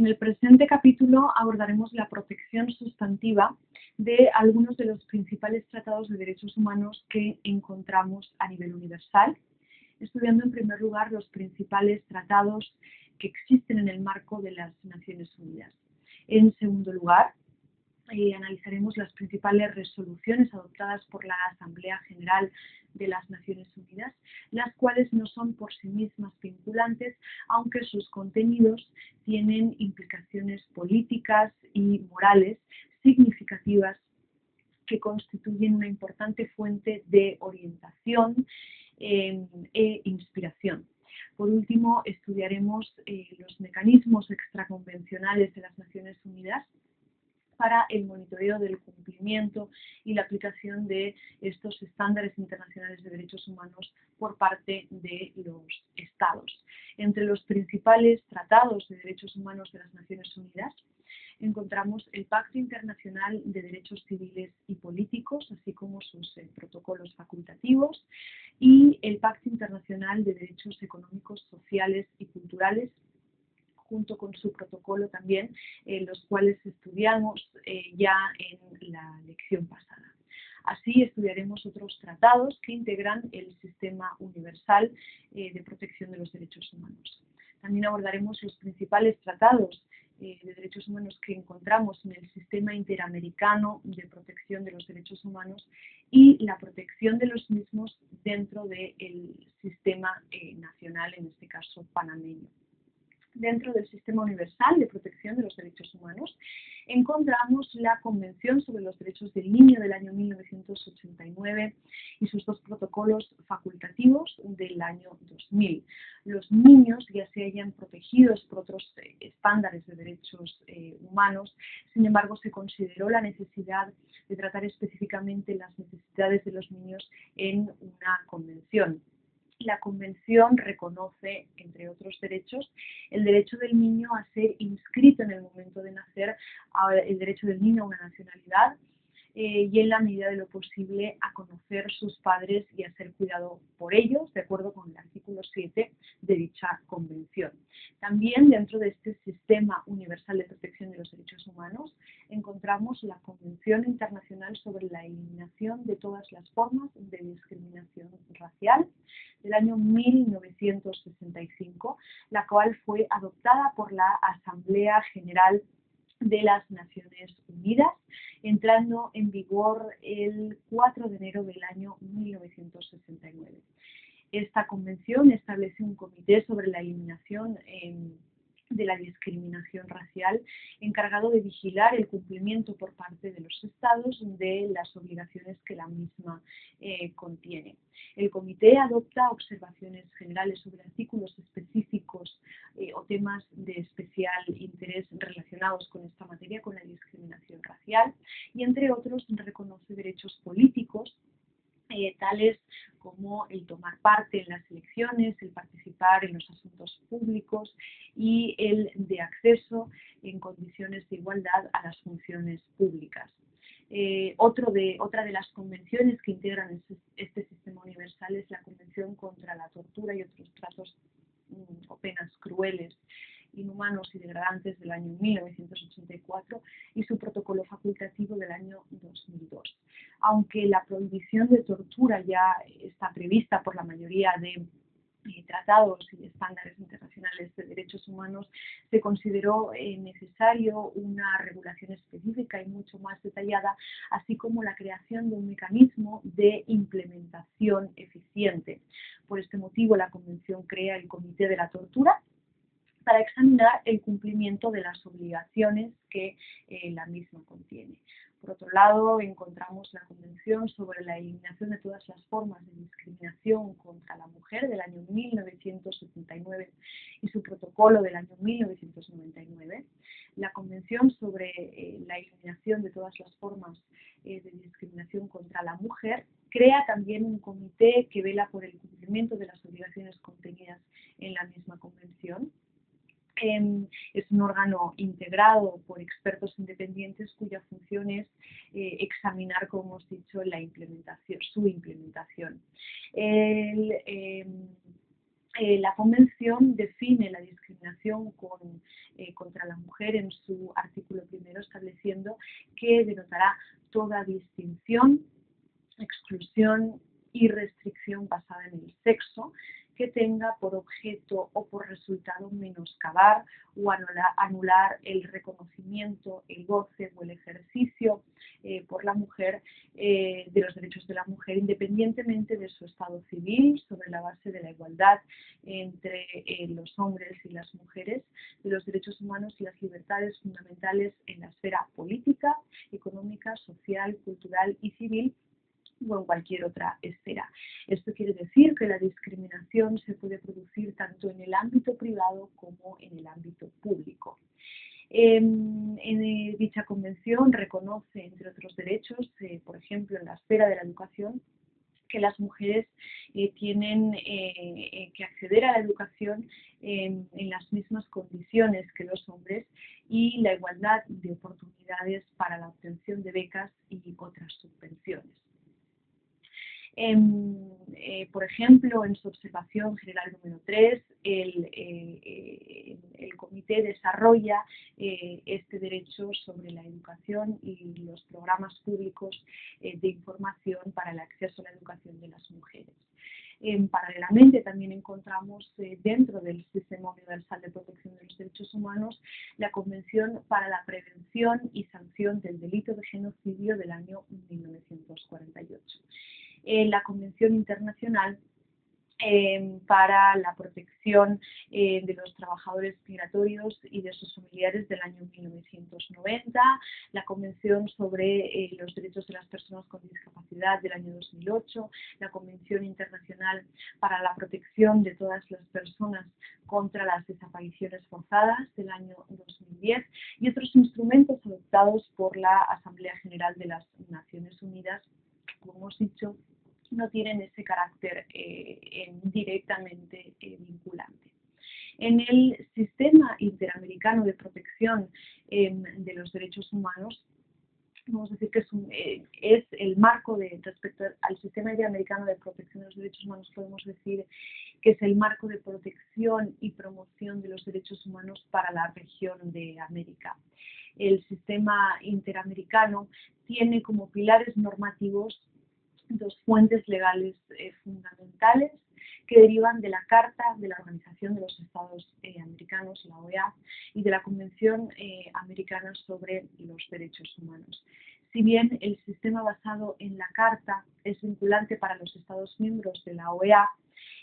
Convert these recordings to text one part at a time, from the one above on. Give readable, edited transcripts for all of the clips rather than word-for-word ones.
En el presente capítulo abordaremos la protección sustantiva de algunos de los principales tratados de derechos humanos que encontramos a nivel universal, estudiando en primer lugar los principales tratados que existen en el marco de las Naciones Unidas. En segundo lugar, analizaremos las principales resoluciones adoptadas por la Asamblea General de las Naciones Unidas, las cuales no son por sí mismas vinculantes, aunque sus contenidos tienen implicaciones políticas y morales significativas que constituyen una importante fuente de orientación e inspiración. Por último, estudiaremos los mecanismos extraconvencionales de las Naciones Unidas para el monitoreo del cumplimiento y la aplicación de estos estándares internacionales de derechos humanos por parte de los Estados. Entre los principales tratados de derechos humanos de las Naciones Unidas encontramos el Pacto Internacional de Derechos Civiles y Políticos, así como sus protocolos facultativos, y el Pacto Internacional de Derechos Económicos, Sociales y Culturales, junto con su protocolo también, los cuales estudiamos ya en la lección pasada. Así estudiaremos otros tratados que integran el Sistema Universal de Protección de los Derechos Humanos. También abordaremos los principales tratados de derechos humanos que encontramos en el Sistema Interamericano de Protección de los Derechos Humanos y la protección de los mismos dentro del sistema nacional, en este caso panameño. Dentro del Sistema Universal de Protección de los Derechos Humanos encontramos la Convención sobre los Derechos del Niño del año 1989 y sus dos protocolos facultativos del año 2000. Los niños ya se hayan protegidos por otros estándares de derechos humanos, sin embargo se consideró la necesidad de tratar específicamente las necesidades de los niños en una convención. La Convención reconoce, entre otros derechos, el derecho del niño a ser inscrito en el momento de nacer, el derecho del niño a una nacionalidad y en la medida de lo posible a conocer sus padres y a ser cuidado por ellos, de acuerdo con el artículo 7 de dicha Convención. También dentro de este Sistema Universal de Protección de los Derechos Humanos encontramos la Convención Internacional sobre la Eliminación de todas las formas de discriminación racial del año 1965, la cual fue adoptada por la Asamblea General de las Naciones Unidas, entrando en vigor el 4 de enero del año 1969. Esta convención establece un comité sobre la eliminación de la discriminación racial encargado de vigilar el cumplimiento por parte de los Estados de las obligaciones que la misma contiene. El comité adopta observaciones generales sobre artículos específicos o temas de especial interés relacionados con esta materia, con la discriminación racial, y entre otros reconoce derechos políticos tales como el tomar parte en las elecciones, el participar en los asuntos públicos y el de acceso en condiciones de igualdad a las funciones públicas. Otra de las convenciones que integran este sistema universal es la Convención contra la Tortura y otros tratos o penas crueles, inhumanos y degradantes del año 1984 y su protocolo facultativo del año 2002. Aunque la prohibición de tortura ya está prevista por la mayoría de tratados y estándares internacionales de derechos humanos, se consideró necesario una regulación específica y mucho más detallada, así como la creación de un mecanismo de implementación eficiente. Por este motivo, la Convención crea el Comité de la Tortura para examinar el cumplimiento de las obligaciones que la misma contiene. Por otro lado, encontramos la Convención sobre la Eliminación de todas las formas de discriminación contra la mujer del año 1979 y su protocolo del año 1999. La Convención sobre la Eliminación de todas las formas de discriminación contra la mujer crea también un comité que vela por el cumplimiento de las obligaciones contenidas en la misma Convención. Es un órgano integrado por expertos independientes cuya función es examinar, como hemos dicho, su implementación. La Convención define la discriminación contra la mujer en su artículo primero, estableciendo que denotará toda distinción, exclusión y restricción basada en el sexo que tenga por objeto o por resultado menoscabar o anular el reconocimiento, el goce o el ejercicio por la mujer de los derechos de la mujer, independientemente de su estado civil, sobre la base de la igualdad entre los hombres y las mujeres, de los derechos humanos y las libertades fundamentales en la esfera política, económica, social, cultural y civil, o en cualquier otra esfera. Esto quiere decir que la discriminación se puede producir tanto en el ámbito privado como en el ámbito público. Dicha convención reconoce, entre otros derechos, por ejemplo, en la esfera de la educación, que las mujeres tienen que acceder a la educación en las mismas condiciones que los hombres y la igualdad de oportunidades para la obtención de becas y otras subvenciones. Por ejemplo, en su observación general número 3, el comité desarrolla este derecho sobre la educación y los programas públicos de información para el acceso a la educación de las mujeres. Paralelamente también encontramos dentro del Sistema Universal de Protección de los Derechos Humanos la Convención para la Prevención y Sanción del Delito de Genocidio del año 1948. La Convención Internacional para la Protección de los Trabajadores Migratorios y de sus familiares del año 1990, la Convención sobre los Derechos de las Personas con Discapacidad del año 2008, la Convención Internacional para la Protección de todas las personas contra las desapariciones forzadas del año 2010 y otros instrumentos adoptados por la Asamblea General de las Naciones Unidas, como hemos dicho, no tienen ese carácter directamente vinculante. En el Sistema Interamericano de Protección de los Derechos Humanos, vamos a decir que es el marco respecto al Sistema Interamericano de Protección de los Derechos Humanos, podemos decir que es el marco de protección y promoción de los derechos humanos para la región de América. El Sistema Interamericano tiene como pilares normativos dos fuentes legales fundamentales que derivan de la Carta de la Organización de los Estados Americanos, la OEA, y de la Convención Americana sobre los Derechos Humanos. Si bien el sistema basado en la Carta es vinculante para los Estados miembros de la OEA,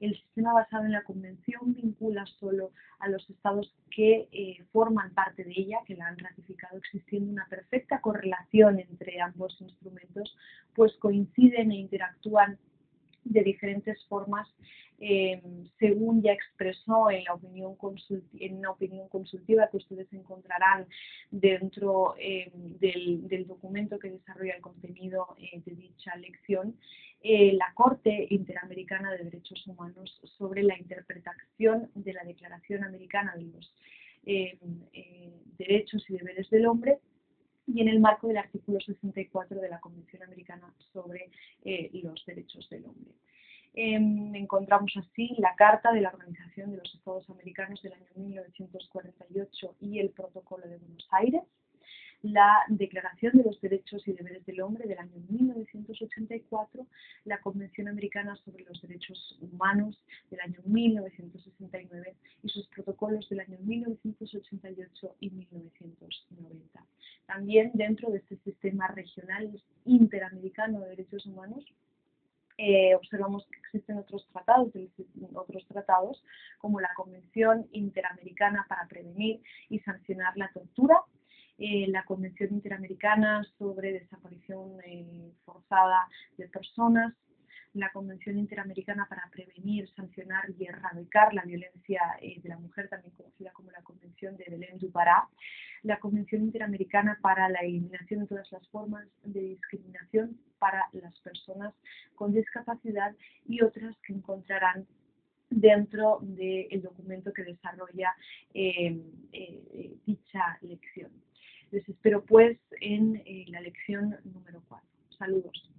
el sistema basado en la Convención vincula solo a los estados que forman parte de ella, que la han ratificado, existiendo una perfecta correlación entre ambos instrumentos, pues coinciden e interactúan de diferentes formas según ya expresó en una opinión consultiva que ustedes encontrarán dentro del documento que desarrolla el contenido de dicha lección, la Corte Interamericana de Derechos Humanos sobre la interpretación de la Declaración Americana de los Derechos y Deberes del Hombre, y en el marco del artículo 64 de la Convención Americana sobre los Derechos del Hombre. Encontramos así la Carta de la Organización de los Estados Americanos del año 1948 y el Protocolo de Buenos Aires, la Declaración de los Derechos y Deberes del Hombre del año 1984, la Convención Americana sobre los Derechos Humanos del año 1969 y sus protocolos del año 1988 y 1990. También dentro de este sistema regional interamericano de derechos humanos, observamos que existen otros tratados como la Convención Interamericana para Prevenir y Sancionar la Tortura, la Convención Interamericana sobre Desaparición Forzada de Personas, la Convención Interamericana para Prevenir, Sancionar y Erradicar la Violencia de la Mujer, también conocida como la Convención de Belém do Pará, la Convención Interamericana para la Eliminación de todas las formas de discriminación para las personas con discapacidad y otras que encontrarán dentro del documento que desarrolla dicha lección. Les espero pues en la lección número 4. Saludos.